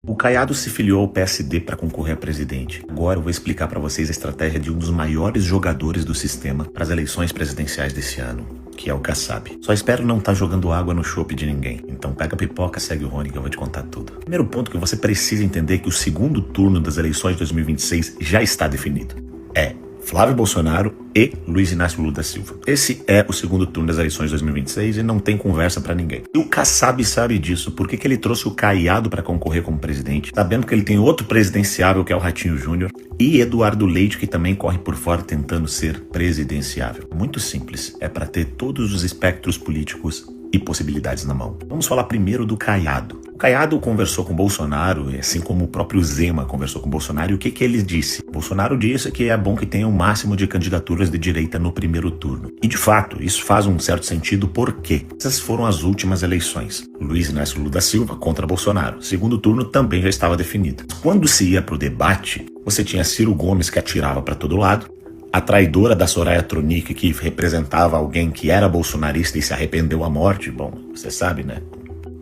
O Caiado se filiou ao PSD para concorrer a presidente. Agora eu vou explicar para vocês a estratégia de um dos maiores jogadores do sistema para as eleições presidenciais desse ano, que é o Kassab. Só espero não estar jogando água no chope de ninguém. Então pega a pipoca, segue o Rony que eu vou te contar tudo. Primeiro ponto que você precisa entender é que o segundo turno das eleições de 2026 já está definido. É Flávio Bolsonaro e Luiz Inácio Lula da Silva. Esse é o segundo turno das eleições de 2026 e não tem conversa pra ninguém. E o Kassab sabe disso. Por que ele trouxe o Caiado pra concorrer como presidente? Sabendo que ele tem outro presidenciável, que é o Ratinho Júnior, e Eduardo Leite, que também corre por fora tentando ser presidenciável. Muito simples. É pra ter todos os espectros políticos e possibilidades na mão. Vamos falar primeiro do Caiado. O Caiado conversou com Bolsonaro, assim como o próprio Zema conversou com Bolsonaro, e o que ele disse? Bolsonaro disse que é bom que tenha o máximo de candidaturas de direita no primeiro turno. E de fato, isso faz um certo sentido porque essas foram as últimas eleições. Luiz Inácio Lula da Silva contra Bolsonaro. Segundo turno também já estava definido. Quando se ia para o debate, você tinha Ciro Gomes que atirava para todo lado, a traidora da Soraya Tronic, que representava alguém que era bolsonarista e se arrependeu à morte, bom, você sabe, né?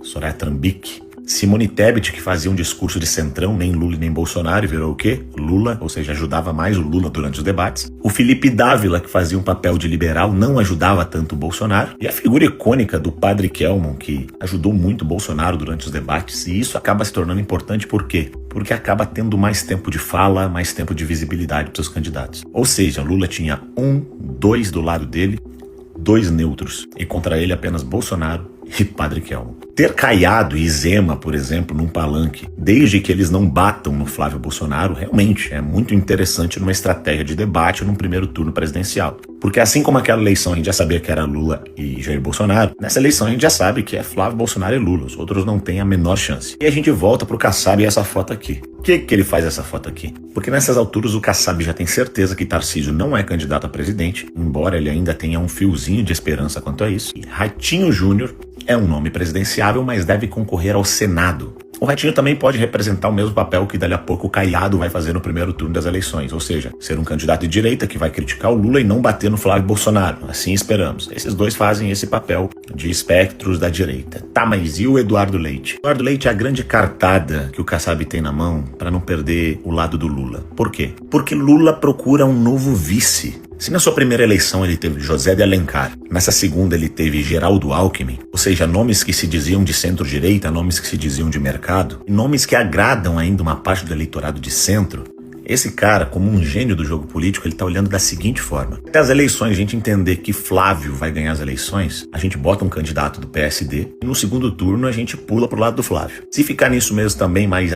Soraya Trumbic. Simone Tebet, que fazia um discurso de centrão, nem Lula e nem Bolsonaro, e virou o quê? Lula, ou seja, ajudava mais o Lula durante os debates. O Felipe Dávila, que fazia um papel de liberal, não ajudava tanto o Bolsonaro. E a figura icônica do Padre Kelmon, que ajudou muito o Bolsonaro durante os debates. E isso acaba se tornando importante por quê? Porque acaba tendo mais tempo de fala, mais tempo de visibilidade para os candidatos. Ou seja, Lula tinha 2 do lado dele, 2 neutros, e contra ele apenas Bolsonaro e Padre Kelmon. Ter Caiado e Zema, por exemplo, num palanque, desde que eles não batam no Flávio Bolsonaro, realmente é muito interessante numa estratégia de debate num primeiro turno presidencial. Porque assim como aquela eleição a gente já sabia que era Lula e Jair Bolsonaro, nessa eleição a gente já sabe que é Flávio Bolsonaro e Lula, os outros não têm a menor chance. E a gente volta pro Kassab e essa foto aqui. Por que ele faz essa foto aqui? Porque nessas alturas o Kassab já tem certeza que Tarcísio não é candidato a presidente, embora ele ainda tenha um fiozinho de esperança quanto a isso. E Ratinho Júnior é um nome presidenciável, mas deve concorrer ao Senado. O Ratinho também pode representar o mesmo papel que dali a pouco o Caiado vai fazer no primeiro turno das eleições, ou seja, ser um candidato de direita que vai criticar o Lula e não bater no Flávio Bolsonaro. Assim esperamos. Esses dois fazem esse papel de espectros da direita. Tá, mas e o Eduardo Leite? Eduardo Leite é a grande cartada que o Kassab tem na mão para não perder o lado do Lula. Por quê? Porque Lula procura um novo vice. Se na sua primeira eleição ele teve José de Alencar, nessa segunda ele teve Geraldo Alckmin, ou seja, nomes que se diziam de centro-direita, nomes que se diziam de mercado, e nomes que agradam ainda uma parte do eleitorado de centro, esse cara, como um gênio do jogo político, ele tá olhando da seguinte forma. Até as eleições, a gente entender que Flávio vai ganhar as eleições, a gente bota um candidato do PSD, e no segundo turno a gente pula pro lado do Flávio. Se ficar nisso mesmo também, mas